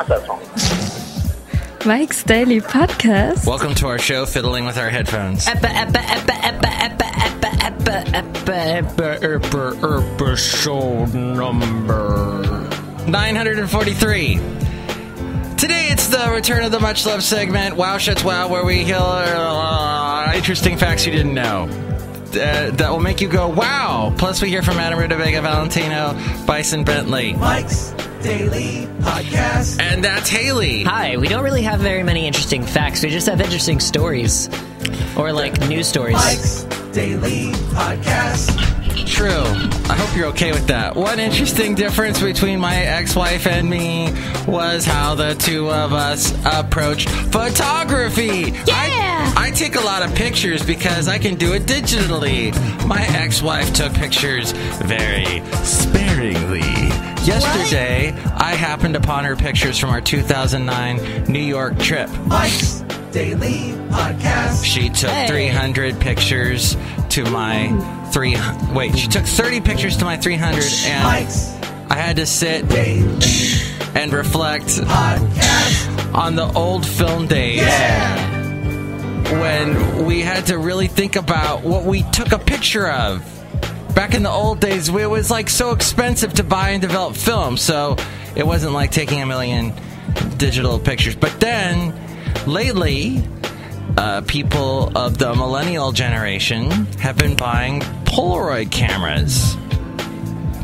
not that song. Mike's Daily Podcast. Welcome to our show, Fiddling with Our Headphones. Episode number 943. Today it's the return of the much-loved segment, Wow Shuts Wow, where we hear interesting facts you didn't know. That will make you go, wow! Plus we hear from Adam Rudavega, Valentino, Bison Bentley. Mike's Daily Podcast. And that's Haley. Hi, we don't really have very many interesting facts. We just have interesting stories. Or, like, news stories. Mike's Daily Podcast. True. I hope you're okay with that. One interesting difference between my ex-wife and me was how the two of us approach photography. Yeah! I take a lot of pictures because I can do it digitally. My ex-wife took pictures very sparingly. Yesterday, I happened upon her pictures from our 2009 New York trip. Mike's Daily Podcast. She took 300 pictures to my 300. Wait, she took 30 pictures to my 300, and Mike's I had to sit and reflect Podcast. on the old film days. Yeah. When we had to really think about what we took a picture of. Back in the old days, it was like so expensive to buy and develop film, so it wasn't like taking a million digital pictures. But then, lately, people of the millennial generation have been buying Polaroid cameras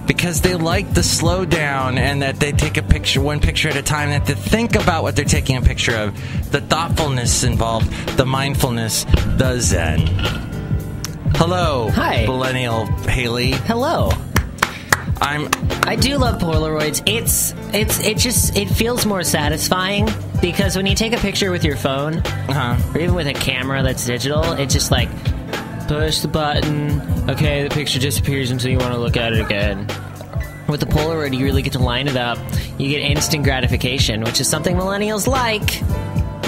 because they like the slowdown and that they take a picture, one picture at a time, that they think about what they're taking a picture of, the thoughtfulness involved, the mindfulness, the zen. Hello, Hi. millennial Haley. Hello. I do love Polaroids. It feels more satisfying because when you take a picture with your phone, or even with a camera that's digital, it's just like, push the button, okay, the picture disappears until you want to look at it again. With the Polaroid, you really get to line it up. You get instant gratification, which is something millennials like.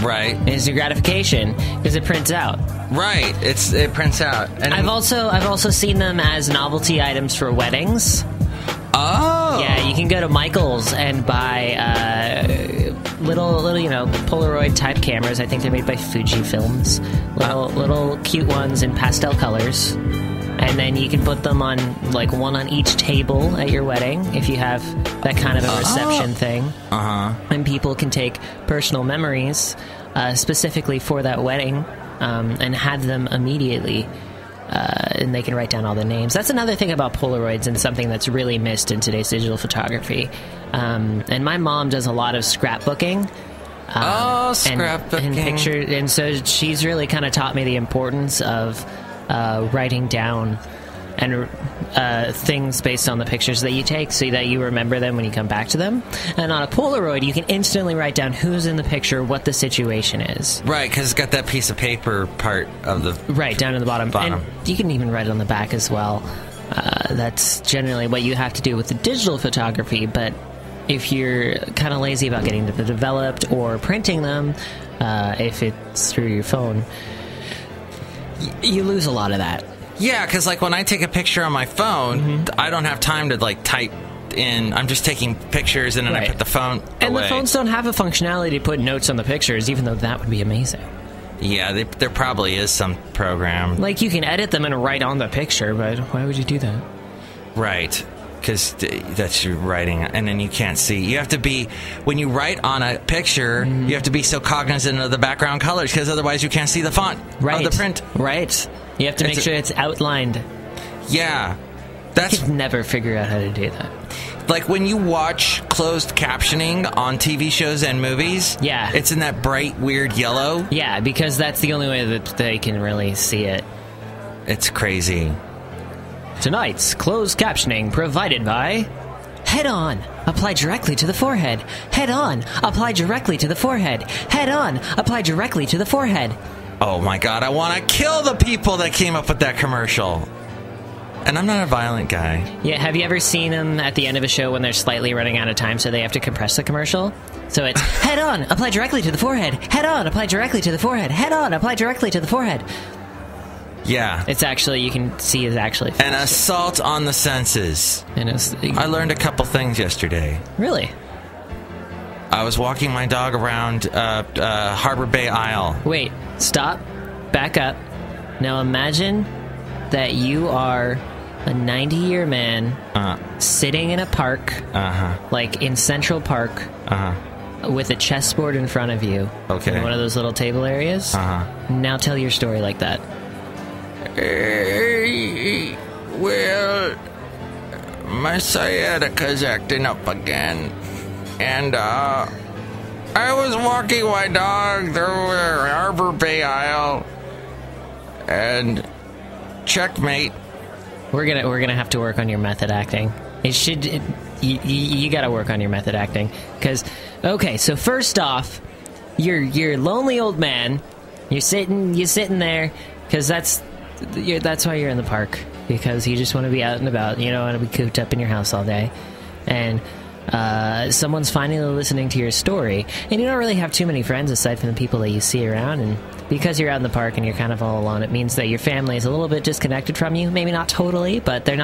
Right. Instant gratification, because it prints out. Right. It prints out. And I've also seen them as novelty items for weddings. Oh. Yeah, you can go to Michael's and buy little Polaroid type cameras. I think they're made by Fujifilms. Little cute ones in pastel colors. And then you can put them on, like, one on each table at your wedding if you have that kind of a reception thing. And people can take personal memories specifically for that wedding and have them immediately. And they can write down all the names. That's another thing about Polaroids and something that's really missed in today's digital photography. And my mom does a lot of scrapbooking. Scrapbooking. And pictures. And so she's really kind of taught me the importance of writing down and things based on the pictures that you take so that you remember them when you come back to them. And on a Polaroid, you can instantly write down who's in the picture, what the situation is. Right, because it's got that piece of paper part of the... Right, down in the bottom. And you can even write it on the back as well. That's generally what you have to do with the digital photography, but if you're kind of lazy about getting them developed or printing them, if it's through your phone, you lose a lot of that. Yeah, because like when I take a picture on my phone, I don't have time to like type in. I'm just taking pictures and then I put the phone away. And the phones don't have a functionality to put notes on the pictures, even though that would be amazing. Yeah, there probably is some program. Like you can edit them and write on the picture, but why would you do that? Right. Because that's your writing, and then you can't see. You have to be, when you write on a picture, you have to be so cognizant of the background colors, because otherwise you can't see the font of the print. Right. You have to make sure it's outlined. Yeah. I could never figure out how to do that. Like when you watch closed captioning on TV shows and movies, it's in that bright, weird yellow. Yeah, because that's the only way that they can really see it. It's crazy. Tonight's closed captioning provided by Head On, apply directly to the forehead. Head On, apply directly to the forehead. Head On, apply directly to the forehead. Oh my god, I want to kill the people that came up with that commercial. And I'm not a violent guy. Yeah, have you ever seen them at the end of a show when they're slightly running out of time so they have to compress the commercial? So it's, head on, apply directly to the forehead. Head on, apply directly to the forehead. Head on, apply directly to the forehead. Yeah. It's actually, you can see it's actually faster. An assault on the senses. And I learned a couple things yesterday. Really? I was walking my dog around Harbor Bay Isle. Wait, stop, back up. Now imagine that you are a 90-year man sitting in a park, like in Central Park, with a chessboard in front of you. Okay. In one of those little table areas. Now tell your story like that. Well, my sciatica's acting up again. And, I was walking my dog through Harbor Bay Isle. And, checkmate. We're gonna have to work on your method acting. You gotta work on your method acting. Because, okay, so first off, you're a lonely old man. You're sitting there, because that's why you're in the park. Because you just want to be out and about. You don't want to be cooped up in your house all day. And someone's finally listening to your story. And you don't really have too many friends aside from the people that you see around. And because you're out in the park and you're kind of all alone, it means that your family is a little bit disconnected from you. Maybe not totally, but they're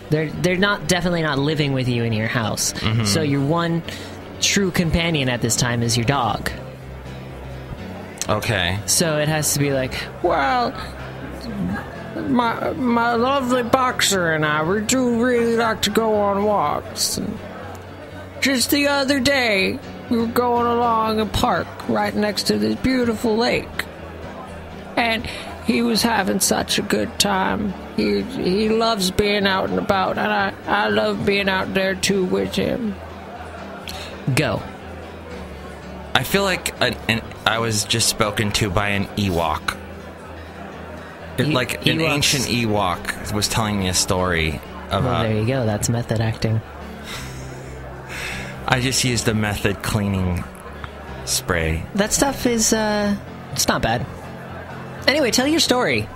definitely not living with you in your house. So your one true companion at this time is your dog. Okay. So it has to be like, well, my lovely boxer and I, we do really like to go on walks. Just the other day, we were going along a park right next to this beautiful lake. And he was having such a good time. He loves being out and about, and I love being out there too with him. Go. I feel like I was just spoken to by an Ewok. Like an Ewoks. ancient Ewok was telling me a story about... Well, there you go. That's method acting. I just used a method cleaning spray. That stuff is, it's not bad. Anyway, tell your story.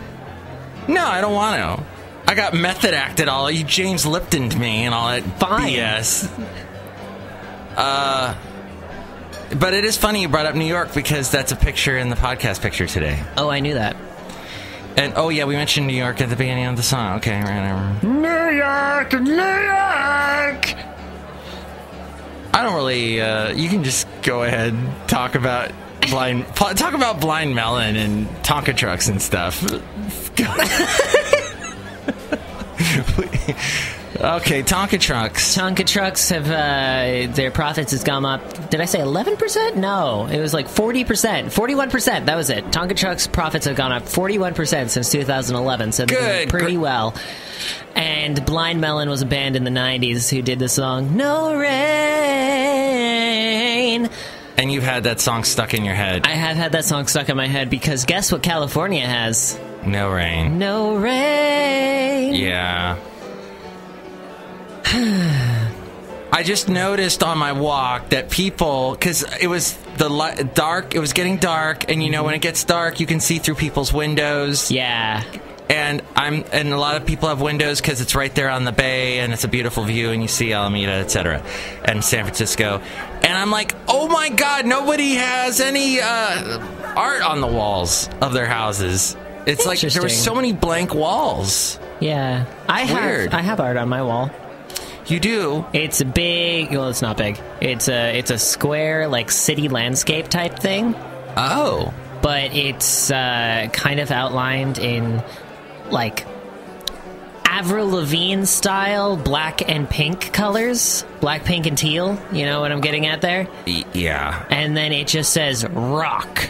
No, I don't want to. I got method acted all. You James Lipton'd me and all that BS. But it is funny you brought up New York because that's a picture in the podcast picture today. Oh, I knew that. And, oh yeah, we mentioned New York at the beginning of the song. Okay, right. New York, New York! I don't really, you can just go ahead and talk about Blind Melon and Tonka trucks and stuff. Okay, Tonka trucks. Tonka trucks have, their profits has gone up, did I say 11%? No, it was like 40%, 41%, that was it. Tonka trucks profits have gone up 41% since 2011, so they're doing pretty well. And Blind Melon was a band in the 90s who did the song, No Rain. And you've had that song stuck in your head. I have had that song stuck in my head because guess what California has? No rain. No rain. Yeah. I just noticed on my walk that people, because it was dark, it was getting dark, and you know when it gets dark, you can see through people's windows. Yeah. And a lot of people have windows because it's right there on the bay, and it's a beautiful view, and you see Alameda, etc., and San Francisco. And I'm like, oh my God, nobody has any art on the walls of their houses. It's like there were so many blank walls. Yeah, I have art on my wall. You do? It's a big. Well, it's not big. It's a square, like city landscape type thing. Oh, but it's kind of outlined in like Avril Lavigne style black and pink colors, black, pink, and teal. You know what I'm getting at there? Yeah. And then it just says rock.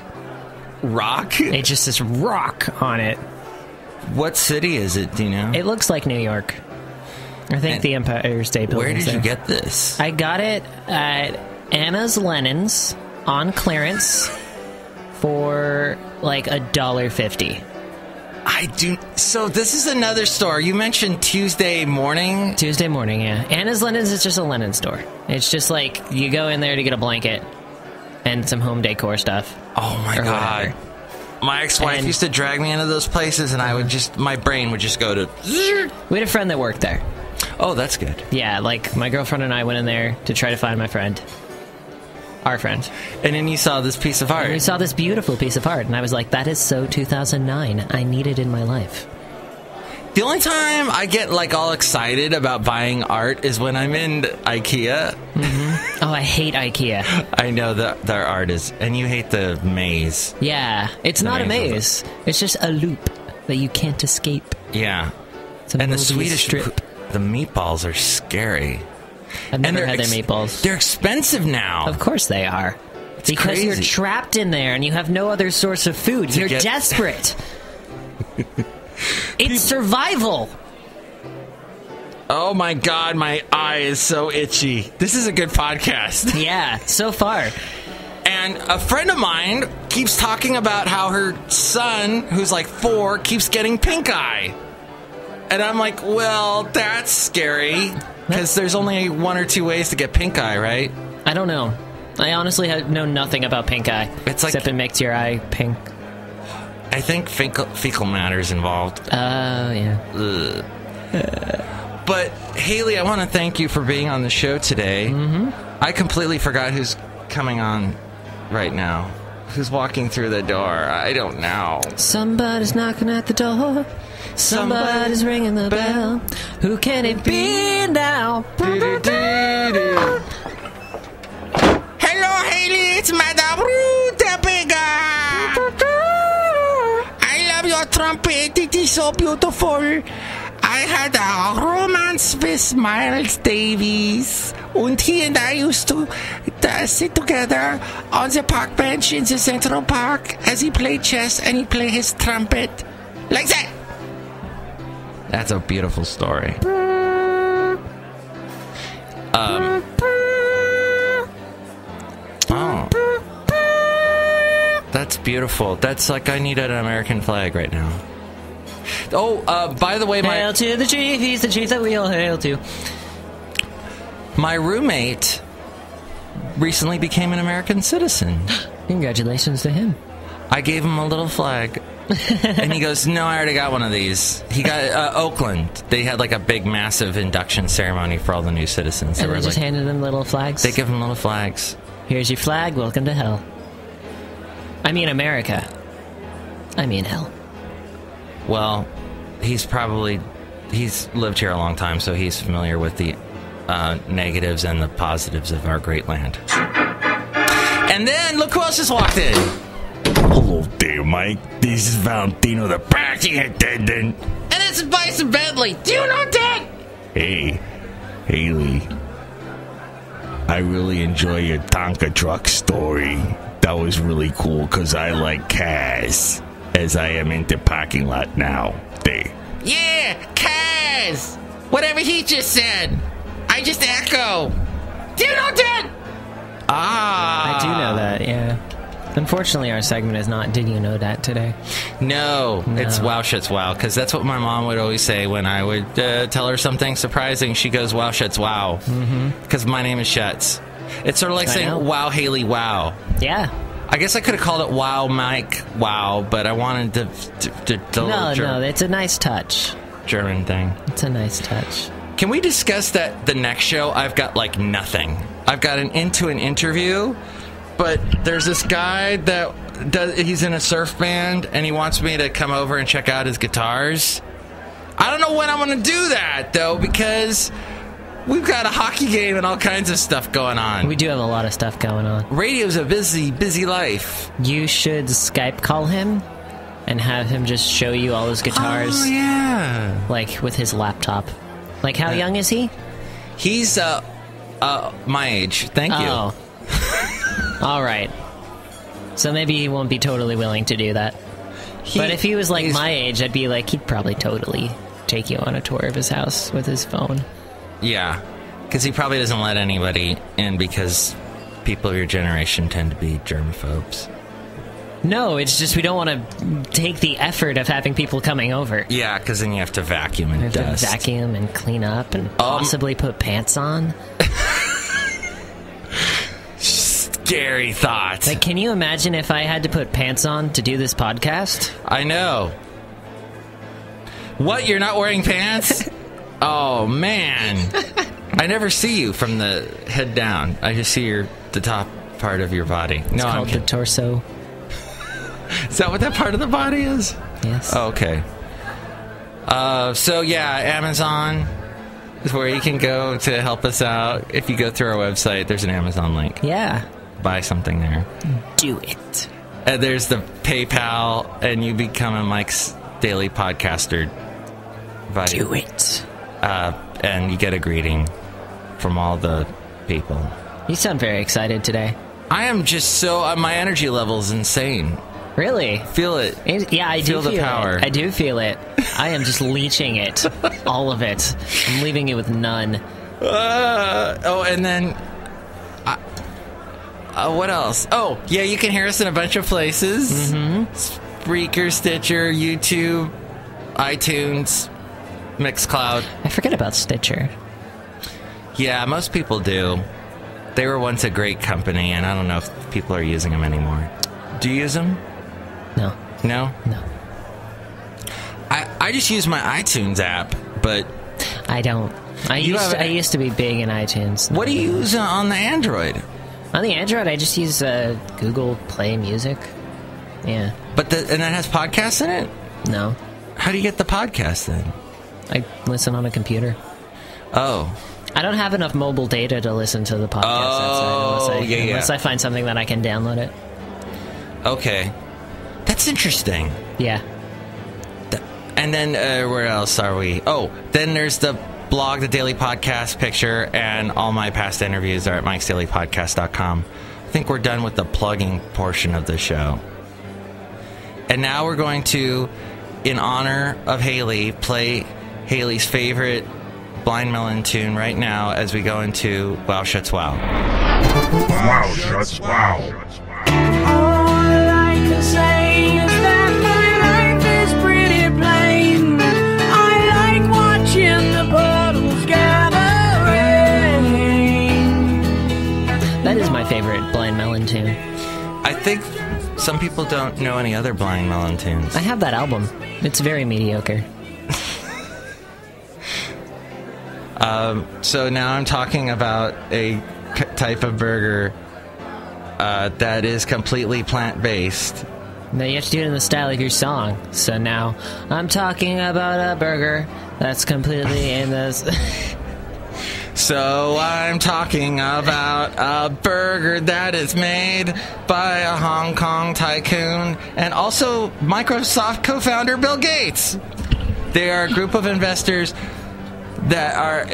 Rock? It just says rock on it. What city is it? Do you know? It looks like New York. I think the Empire State Building. Where did you get this? I got it at Anna's Lennon's on clearance for like $1.50. I do. So this is another store. You mentioned Tuesday morning. Tuesday morning, yeah. Anna's Lennon's is just a linen store. It's just like you go in there to get a blanket and some home decor stuff. Oh my God. Whatever. My ex-wife used to drag me into those places, and I would my brain would just go to. We had a friend that worked there. Oh, that's good. Yeah, like my girlfriend and I went in there to try to find my friend. Our friend. And then you saw this piece of art. And we saw this beautiful piece of art, and I was like, that is so 2009. I need it in my life. The only time I get like all excited about buying art is when I'm in IKEA. Mm-hmm. Oh, I hate IKEA. I know that their art is, and you hate the maze. Yeah, it's not a maze. It's just a loop that you can't escape. Yeah, It's a and the movie Swedish strip. the meatballs are scary. I've never they're had their meatballs. They're expensive now. Of course they are. Because crazy. you're trapped in there and you have no other source of food. You're desperate. It's survival. Oh my God, my eye is so itchy. This is a good podcast. Yeah, so far. And a friend of mine keeps talking about how her son, who's like 4, keeps getting pink eye. And I'm like, well, that's scary. Because there's only 1 or 2 ways to get pink eye, right? I don't know. I honestly know nothing about pink eye. It's like, except it makes your eye pink. I think fecal matter's involved. Oh, yeah. But, Haley, I want to thank you for being on the show today. Mm-hmm. I completely forgot who's coming on right now. Who's walking through the door? I don't know. Somebody's knocking at the door. Somebody's ringing the bell. Who can it be now? Hello, Haley. It's Madame Rutabaga. I love your trumpet. It is so beautiful. I had a romance with Miles Davis. And he and I used to sit together on the park bench in the Central Park as he played chess and he played his trumpet. Like that. That's a beautiful story. Oh. That's beautiful. That's like I need an American flag right now. Oh, by the way, Hail to the chief, he's the chief that we all hail to. My roommate recently became an American citizen. Congratulations to him. I gave him a little flag. And he goes, no, I already got one of these. He got Oakland. They had like a big, massive induction ceremony for all the new citizens. And they just handed them little flags? They give them little flags. Here's your flag, welcome to hell. I mean America. I mean hell. Well, he's lived here a long time, so he's familiar with the negatives and the positives of our great land. And then, look who else just walked in. Hello there, Mike. This is Valentino, the party attendant. And it's Bison Bentley. Do you know that? Hey, Haley. I really enjoy your Tonka truck story. That was really cool, because I like cars, as I am into parking lot now. There. Yeah, cars. Whatever he just said. I just echo. Do you know that? I do know that, yeah. Unfortunately, our segment is not Did You Know That today. No, it's Wow Shits Wow, because that's what my mom would always say when I would tell her something surprising. She goes, Wow Shits Wow, because my name is Shets. It's sort of like saying Wow Haley Wow. Yeah. I guess I could have called it Wow Mike Wow, but I wanted to No, it's a nice touch. German thing. It's a nice touch. Can we discuss that the next show? I've got like nothing. I've got an interview. But there's this guy he's in a surf band, and he wants me to come over and check out his guitars. I don't know when I'm going to do that, though, because we've got a hockey game and all kinds of stuff going on. We do have a lot of stuff going on. Radio's a busy, busy life. You should Skype call him and have him just show you all his guitars. Oh, yeah. Like, with his laptop. Like, how young is he? He's, my age. Thank you. Oh. All right. So maybe he won't be totally willing to do that. But if he was like my age, I'd be like, he'd probably totally take you on a tour of his house with his phone. Yeah. Because he probably doesn't let anybody in because people of your generation tend to be germaphobes. No, it's just we don't want to take the effort of having people coming over. Yeah, because then you have to vacuum and dust. To vacuum and clean up and possibly put pants on. Scary thought. Like, can you imagine if I had to put pants on to do this podcast? I know. What, you're not wearing pants? Oh, man. I never see you from the head down. I just see the top part of your body. It's called the torso. Is that what that part of the body is? Yes. Oh, okay. So yeah, Amazon is where you can go to help us out. If you go through our website, there's an Amazon link. Yeah. Buy something there. Do it. And there's the PayPal, and you become a Mike's Daily Podcaster. Do it. And you get a greeting from all the people. You sound very excited today. I am just so... my energy level is insane. Really? Feel it. Yeah, I do feel the power. it. I do feel it. I am just leeching it. All of it. I'm leaving you with none. And then... what else? Oh, yeah, you can hear us in a bunch of places. Spreaker, Stitcher, YouTube, iTunes, Mixcloud. I forget about Stitcher. Yeah, most people do. They were once a great company, and I don't know if people are using them anymore. Do you use them? No. No? No. I just use my iTunes app, but... I don't. I used to be big in iTunes. What do you use on the Android? On the Android, I just use Google Play Music. Yeah. And that has podcasts in it? No. How do you get the podcast then? I listen on a computer. Oh. I don't have enough mobile data to listen to the podcast unless I find something that I can download it. Okay. That's interesting. Yeah. And then where else are we? Oh, then there's the blog, the Daily Podcast picture, and all my past interviews are at MIKEs-DAILY-PODCAST.com. I think we're done with the plugging portion of the show. And now we're going to, in honor of Haley, play Haley's favorite Blind Melon tune right now as we go into Wow Shuts Wow. Wow Shuts Wow. All I can say is that my life is pretty plain. I like watching the puddles gathering. That is my favorite Blind Melon tune. I think some people don't know any other Blind Melon tunes. I have that album. It's very mediocre. So now I'm talking about a type of burger that is completely plant-based. Now you have to do it in the style of your song. So now I'm talking about a burger that's completely in this. So I'm talking about a burger that is made by a Hong Kong tycoon and also Microsoft co-founder Bill Gates. They are a group of investors that are,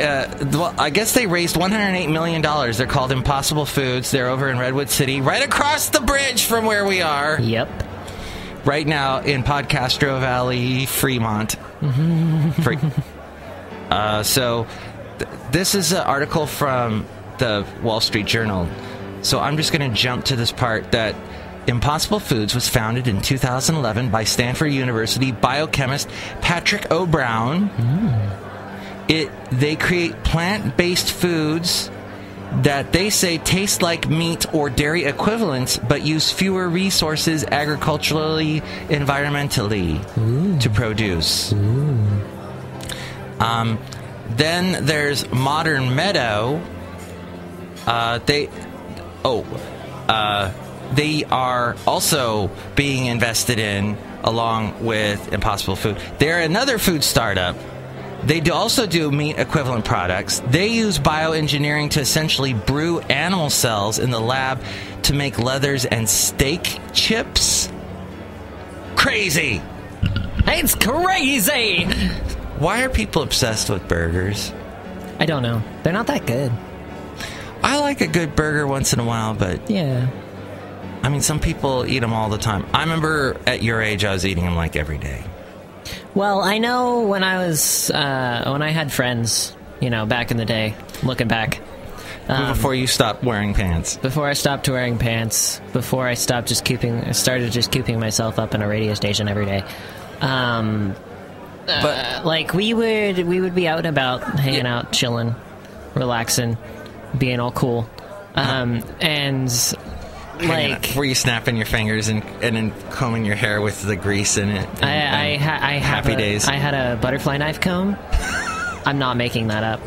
I guess they raised $108 million. They're called Impossible Foods. They're over in Redwood City, right across the bridge from where we are. Yep. Right now in Podcastro Valley, Fremont. This is an article from the Wall Street Journal. So I'm just going to jump to this part that Impossible Foods was founded in 2011 by Stanford University biochemist Patrick O. Brown. They create plant-based foods that they say taste like meat or dairy equivalents, but use fewer resources agriculturally, environmentally to produce. Then there's Modern Meadow. They are also being invested in along with Impossible Food. They're another food startup. They also do meat equivalent products. They use bioengineering to essentially brew animal cells in the lab to make leathers and steak chips. Crazy! It's crazy! Why are people obsessed with burgers? I don't know. They're not that good. I like a good burger once in a while, but... Yeah. I mean, some people eat them all the time. I remember at your age, I was eating them like every day. Well, I know when I was, when I had friends, back in the day, looking back. Before you stopped wearing pants. Before I stopped wearing pants. Before I started just keeping myself up in a radio station every day. But like we would be out and about, hanging out, chilling, relaxing, being all cool, and like, were you snapping your fingers and then combing your hair with the grease in it? Happy days. I had a butterfly knife comb. I'm not making that up.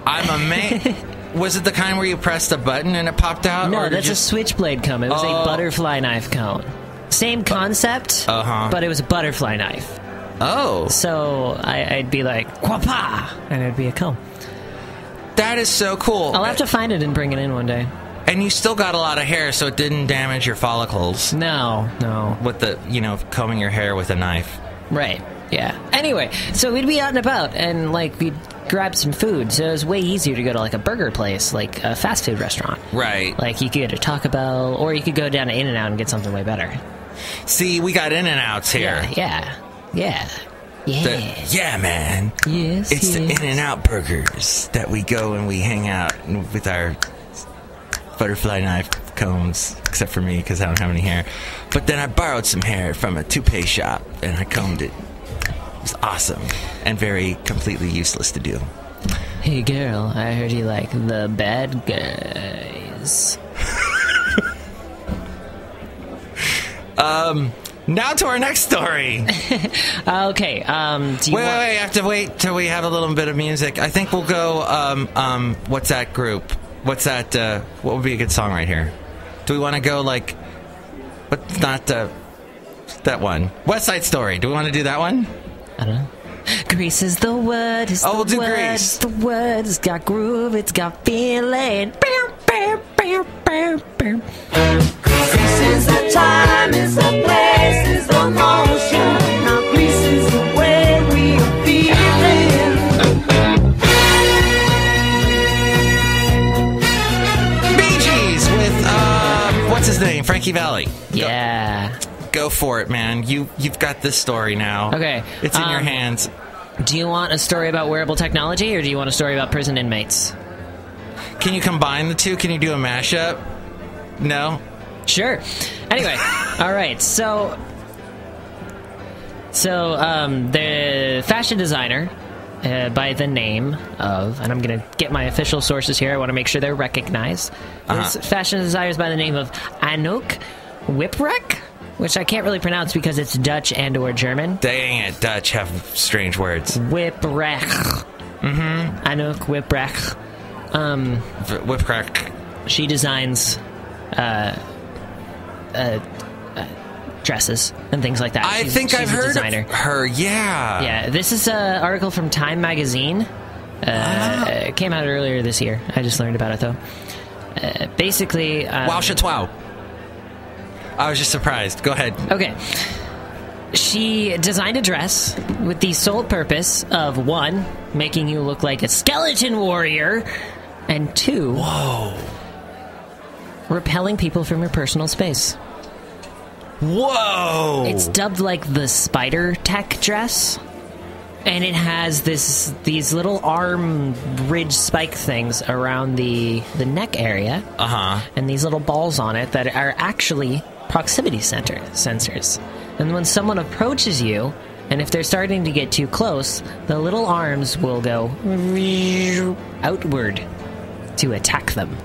I'm amazed. Was it the kind where you pressed a button and it popped out? No, that's a switchblade comb. It was a butterfly knife comb. Same concept, but it was a butterfly knife. Oh. So I'd be like, "Quapa!" and it'd be a comb. That is so cool. I'll have to find it and bring it in one day. And you still got a lot of hair, so it didn't damage your follicles. No. With the, combing your hair with a knife. Right. Yeah. Anyway, so we'd be out and about, and we'd grab some food. So it was way easier to go to a burger place, like a fast food restaurant. Right. You could go to Taco Bell, or you could go down to In-N-Out and get something way better. See, we got In-N-Outs here. Yeah. Yeah, man. Yes. It's the In-N-Out burgers that we go and we hang out with our butterfly knife combs, except for me because I don't have any hair. But then I borrowed some hair from a toupee shop and I combed it. It was awesome and very completely useless to do. Hey girl, I heard you like the bad guys. Now to our next story. Okay. Wait, I have to wait till we have a little bit of music. I think we'll go. What's that group? What's that? What would be a good song right here? Do we want to go what's not that one? West Side Story. Do we want to do that one? I don't know. Grease is the word. We'll do word, Grease. It's the word. It's got groove. It's got feeling. This is the time, it's the place, it's the motion. Now Grease is the way we are feeling. Bee Gees with what's his name? Frankie Valli. Yeah. Go for it, man. You've got this story now. Okay. It's in your hands. Do you want a story about wearable technology, or do you want a story about prison inmates? Can you combine the two? Can you do a mashup? No? Sure. Anyway, all right. So the fashion designer by the name of, and I'm going to get my official sources here. I want to make sure they're recognized. This fashion designer is by the name of Anouk Wipprecht, which I can't really pronounce because it's Dutch and or German. Dang it, Dutch have strange words. Wipprecht. Mm-hmm. Anouk Wipprecht. Wipprecht. She designs dresses and things like that. I think I've heard of her, yeah. Yeah, this is an article from Time Magazine. It came out earlier this year. I just learned about it, though. Basically... wow, chatwow. I was just surprised. Go ahead. Okay. She designed a dress with the sole purpose of, 1, making you look like a skeleton warrior, and 2... Whoa. repelling people from your personal space. Whoa! It's dubbed the spider tech dress, and it has these little arm ridge spike things around the neck area, and these little balls on it that are actually proximity sensors. And when someone approaches you, and if they're starting to get too close, the little arms will go outward to attack them.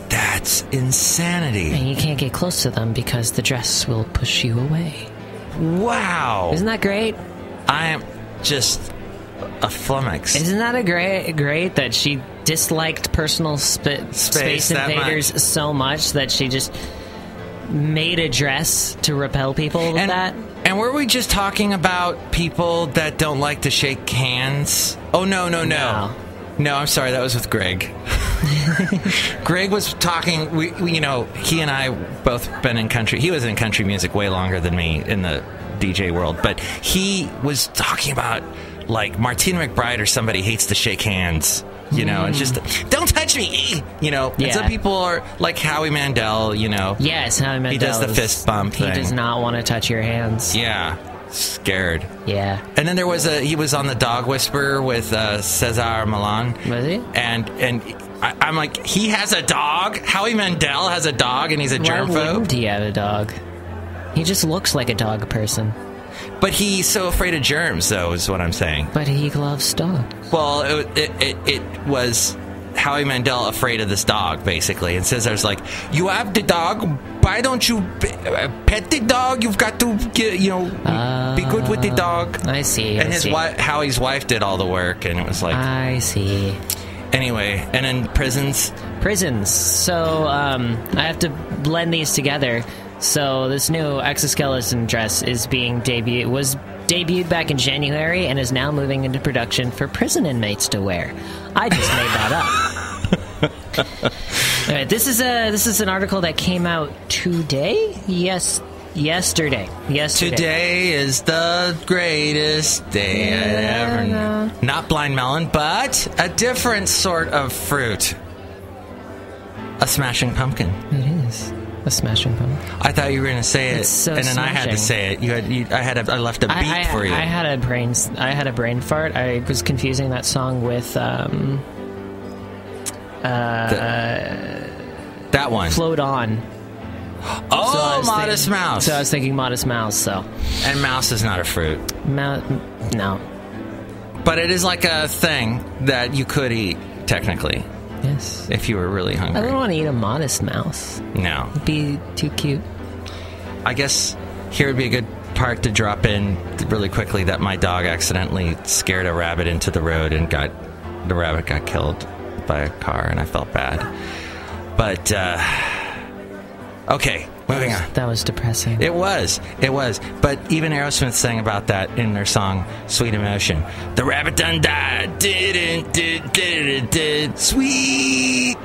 That's insanity. And you can't get close to them because the dress will push you away. Wow. Isn't that great? I am just a flummox. Isn't that great that she disliked personal space invaders so much that she just made a dress to repel people with that? And were we just talking about people that don't like to shake hands? Oh, no. No, I'm sorry. That was with Greg. Greg was talking. We, he and I both been in country. He was in country music way longer than me in the DJ world. But he was talking about Martina McBride or somebody hates to shake hands. And just don't touch me. And some people are like Howie Mandel. Yes, Howie Mandel. He does the fist bump thing. He does not want to touch your hands. Yeah. Scared. Yeah. And then he was on the Dog Whisperer with Cesar Millan. Was he? And I'm like, he has a dog? Howie Mandel has a dog and he's a germphobe? Why wouldn't he have a dog? He just looks like a dog person. But he's so afraid of germs, though, is what I'm saying. But he loves dogs. Well, it was Howie Mandel afraid of this dog, basically. And Cesar's like, you have the dog, why don't you pet the dog? You've got to be good with the dog. I see. And Howie's wife did all the work, and it was like... I see. Anyway, and then prisons. So, I have to blend these together. So, this new exoskeleton dress was debuted back in January and is now moving into production for prison inmates to wear. I just made that up. All right, this is an article that came out today? Yesterday. Today is the greatest day I ever knew. Not blind melon, but a different sort of fruit. A smashing pumpkin. It is a smashing pumpkin. I thought you were going to say it, so and then I had to say it. I left a beat for you. I had a brain fart. I was confusing that song with that one. Float On. Oh, Modest Mouse. So I was thinking Modest Mouse. So, and mouse is not a fruit. No. But it is like a thing that you could eat, technically. Yes. If you were really hungry. I don't want to eat a modest mouse. No. It'd be too cute. I guess here would be a good part to drop in really quickly that my dog accidentally scared a rabbit into the road and the rabbit got killed by a car, and I felt bad. But, okay, moving on. That was depressing. It was. But even Aerosmith sang about that in their song Sweet Emotion. The rabbit done died. Sweet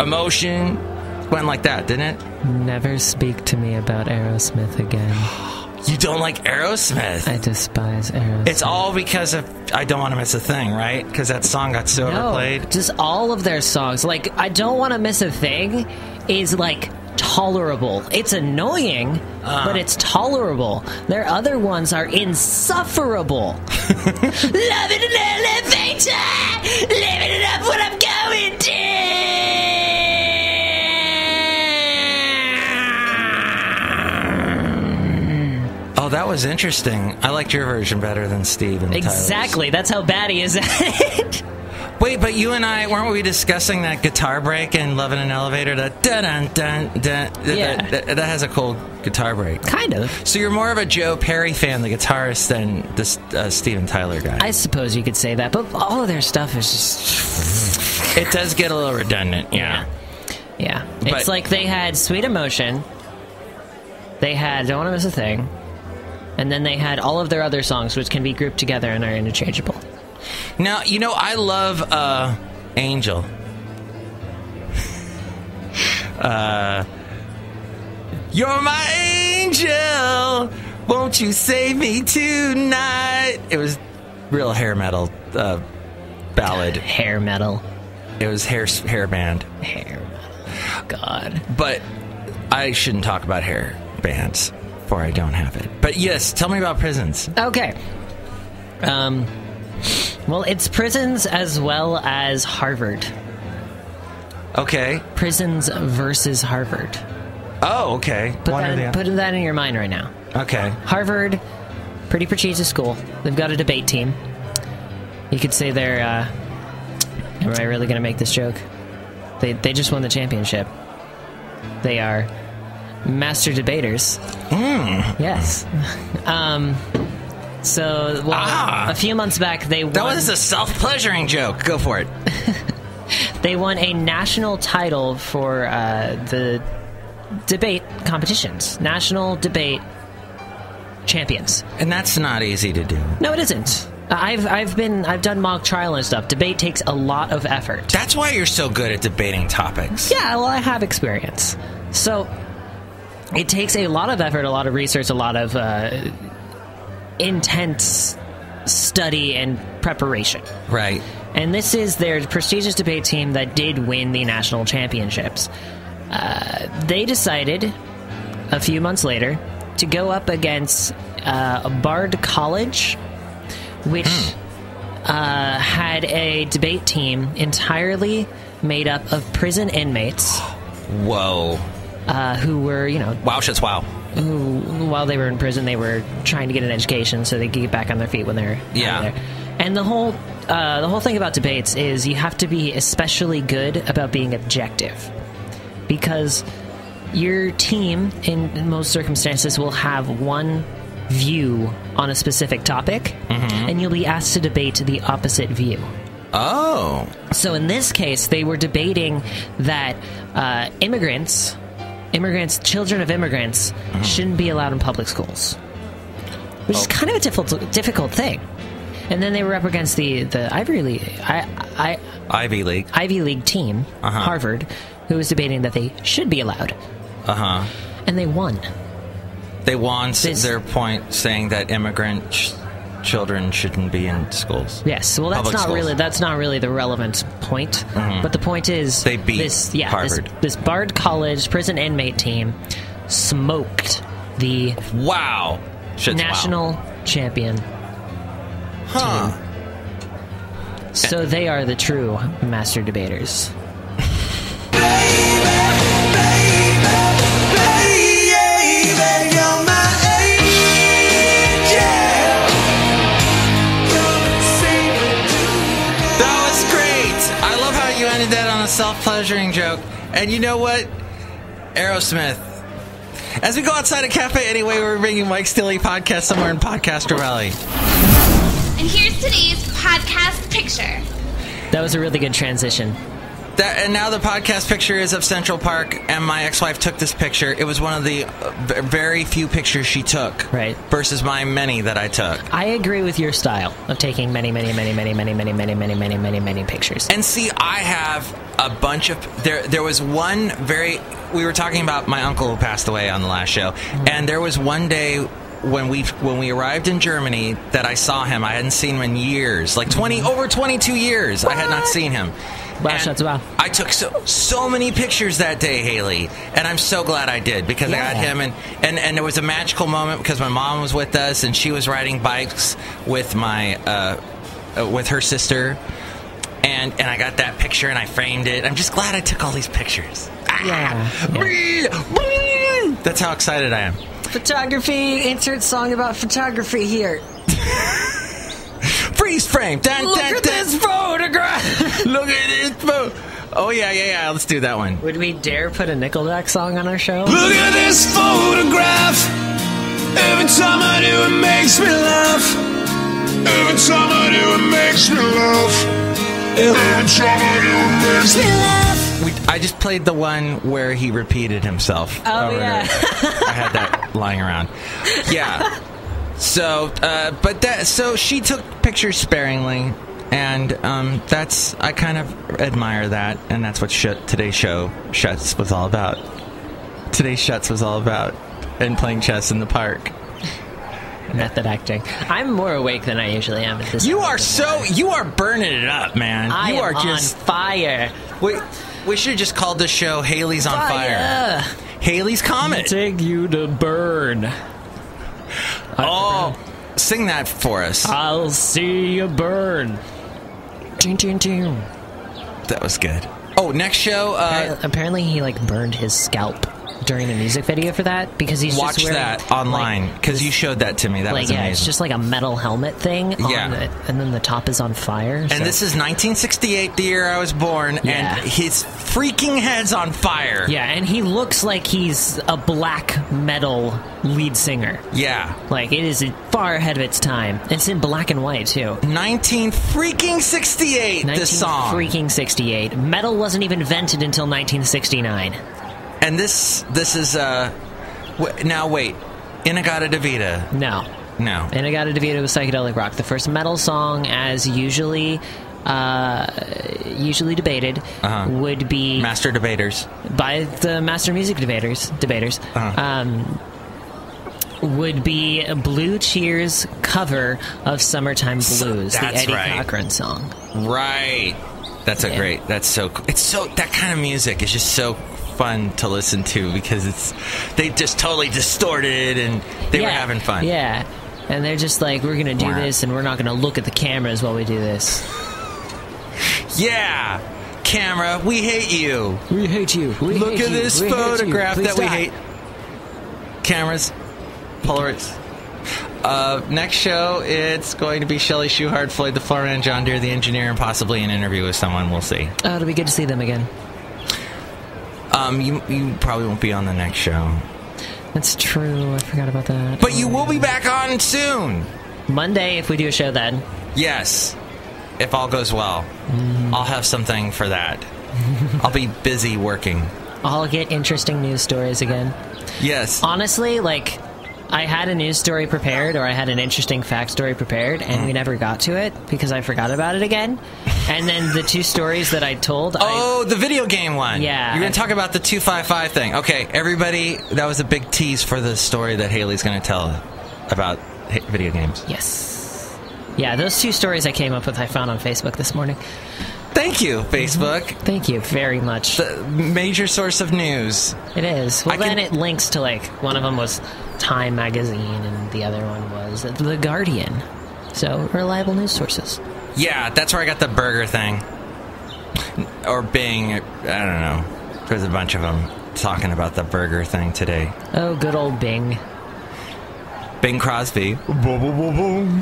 emotion. Went like that, didn't it? Never speak to me about Aerosmith again. You don't like Aerosmith? I despise Aerosmith. It's all because of I Don't Want to Miss a Thing, right? Because that song got so overplayed. Just all of their songs. Like, I Don't Want to Miss a Thing is, like, tolerable. It's annoying, but it's tolerable. Their other ones are insufferable. Love it an elevator! Living it up when I'm going down! Oh, that was interesting. I liked your version better than Steve and Exactly. Tyler's. That's how bad he is at it. Wait, but you and I, weren't we discussing that guitar break in Love in an Elevator? That that has a cool guitar break. Kind of. So you're more of a Joe Perry fan, the guitarist, than the Steven Tyler guy. I suppose you could say that, but all of their stuff is just... It does get a little redundant, yeah. Yeah. It's like they had Sweet Emotion, they had Don't Want to Miss a Thing, and then they had all of their other songs, which can be grouped together and are interchangeable. Now, you know, I love Angel. You're my angel, won't you save me tonight? It was real hair metal ballad. Hair metal. It was hair band. Hair metal. God. But I shouldn't talk about hair bands, for I don't have it. But yes, tell me about prisons. Okay. Well, it's prisons as well as Harvard. Okay. Prisons versus Harvard. Oh, okay. Put that in your mind right now. Okay. Harvard, pretty prestigious school. They've got a debate team. You could say they're... am I really going to make this joke? They just won the championship. They are master debaters. Yes. So, a few months back, they won... That was a self-pleasuring joke. Go for it. They won a national title for the debate competitions. National debate champions. And that's not easy to do. No, it isn't. I've done mock trial and stuff. Debate takes a lot of effort. That's why you're so good at debating topics. Yeah, well, I have experience. So, it takes a lot of effort, a lot of research, a lot of... intense study and preparation. Right. And this is their prestigious debate team that did win the national championships. They decided, a few months later, to go up against Bard College, which had a debate team entirely made up of prison inmates. Whoa. Who were, Wow, shits, wow. Who, while they were in prison, they were trying to get an education so they could get back on their feet when they're there. And the whole thing about debates is you have to be especially good about being objective, because your team, in most circumstances, will have one view on a specific topic, and you'll be asked to debate the opposite view. Oh. So in this case, they were debating that immigrants, children of immigrants, shouldn't be allowed in public schools. which is kind of a difficult thing. And then they were up against the Ivy League team, Harvard, who was debating that they should be allowed. And they won. They won their point, saying that immigrant children shouldn't be in schools. Yes, well, that's not really the relevant point. But the point is, they beat Harvard. This Bard College prison inmate team smoked the national champion team. So they are the true master debaters. Self-pleasuring joke. And you know what? Aerosmith. As we go outside a cafe anyway, we're bringing Mike's Daily Podcast somewhere in Podcaster Valley. And here's today's podcast picture. That was a really good transition. And now the podcast picture is of Central Park, and my ex-wife took this picture. It was one of the very few pictures she took, right? Versus my many that I took. I agree with your style of taking many pictures. And see, I have a bunch of there was one we were talking about my uncle who passed away on the last show, and there was one day when we arrived in Germany that I saw him. I hadn't seen him in years, like over 22 years. What? I had not seen him. Wow. I took so many pictures that day, Haley, and I'm so glad I did, because I got him, and there was a magical moment because my mom was with us and she was riding bikes with with her sister, and I got that picture and I framed it. I'm just glad I took all these pictures. That's how excited I am. Photography, insert song about photography here. Freeze frame. Look at this photograph. Look at this photo. Oh, yeah. Let's do that one. Would we dare put a Nickelback song on our show? Look at this photograph. Every time I do, it makes me laugh. Every time I do, it makes me laugh. Every time I do, it makes me laugh. I just played the one where he repeated himself. Oh, yeah. I had that lying around. Yeah. So, so she took pictures sparingly, and I kind of admire that, and that's what today's show Shuts was all about. Today's Shuts was all about, and playing chess in the park. Method acting. I'm more awake than I usually am at this You point. You are burning it up, man. I am just on fire. We should have just called this show Haley's on Fire. Haley's Comet. Take you to burn. Sing that for us. I'll see you burn. That was good. Oh, next show. Apparently he burned his scalp during a music video for that, because he's watch just wearing, that online, because you showed that to me. That was amazing. It's just like a metal helmet thing. And then the top is on fire. And this is 1968, the year I was born, and his freaking head's on fire. Yeah, and he looks like he's a black metal lead singer. Yeah. It is far ahead of its time. It's in black and white, too. 1968, this song. 1968. Metal wasn't even invented until 1969. And this is, now wait, Inagata-Davida. No. Inagata-Davida was psychedelic rock. The first metal song, as usually debated, would be... Master Debaters. By the Master Music Debaters. Would be a Blue Cheer's cover of Summertime Blues, the Eddie Cochran song. Right. That's so cool. It's that kind of music is just so fun to listen to, because they just totally distorted and they were having fun. Yeah. And they're just like, we're going to do this, and we're not going to look at the cameras while we do this. Yeah. Camera, we hate you. We hate you. Look at this photograph that we hate. Cameras. Polaroids. Next show, it's going to be Shelley Schuhart, Floyd the Floorman, John Deere the Engineer, and possibly an interview with someone. We'll see. Oh, it'll be good to see them again. You probably won't be on the next show. That's true. I forgot about that. But you will be back on soon. Monday, if we do a show then. Yes. If all goes well. I'll have something for that. I'll be busy working. I'll get interesting news stories again. Yes. Honestly, I had a news story prepared, or I had an interesting fact story prepared, and we never got to it because I forgot about it again. And then the 2 stories that I told... the video game one. Yeah. You're going to talk about the 255 thing. Okay, everybody, that was a big tease for the story that Haley's going to tell about video games. Yes. Yeah, those 2 stories I came up with I found on Facebook this morning. Thank you, Facebook. Thank you very much. The major source of news. It is. Well, then it links to, like, one of them was Time Magazine, and the other one was The Guardian. So, reliable news sources. Yeah, that's where I got the burger thing. Or Bing, I don't know. There's a bunch of them talking about the burger thing today. Oh, good old Bing. Bing Crosby. I'm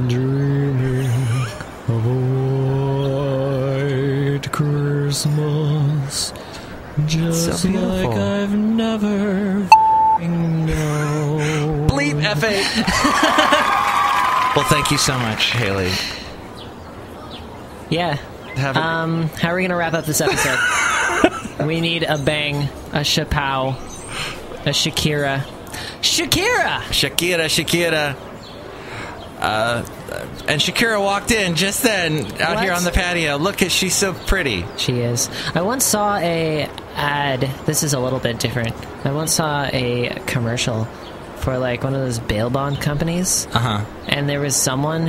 dreaming of a white Christmas, just so beautiful. like I've never known. Bleep F8. Well, thank you so much, Haley. Yeah. How are we gonna wrap up this episode? We need a bang, a chapow, a Shakira. And Shakira walked in just then out here on the patio. Look, she's so pretty. She is. I once saw a ad. This is a little bit different. I once saw a commercial for like one of those bail bond companies. And there was someone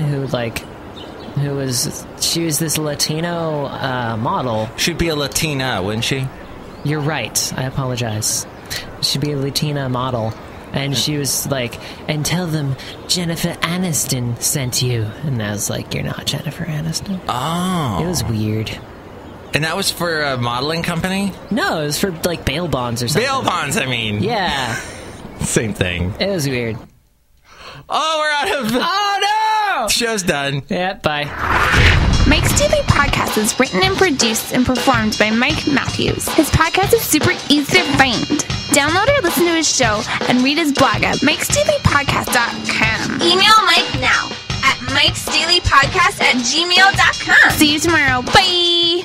she was this Latino model. She'd be a Latina, wouldn't she? You're right. I apologize. She'd be a Latina model. And she was like, and tell them Jennifer Aniston sent you. And I was like, you're not Jennifer Aniston. Oh. It was weird. And that was for a modeling company? No, it was for like bail bonds or something. Bail bonds, I mean. Yeah. Same thing. It was weird. Oh, we're out of... Oh, no! Show's done. Yeah, bye. Mike's Daily Podcast is written and produced and performed by Mike Matthews. His podcast is super easy to find. Download or listen to his show and read his blog at MIKEs-DAILY-PODCAST.com. Email Mike now at MIKES-DAILY-PODCAST@gmail.com. See you tomorrow. Bye!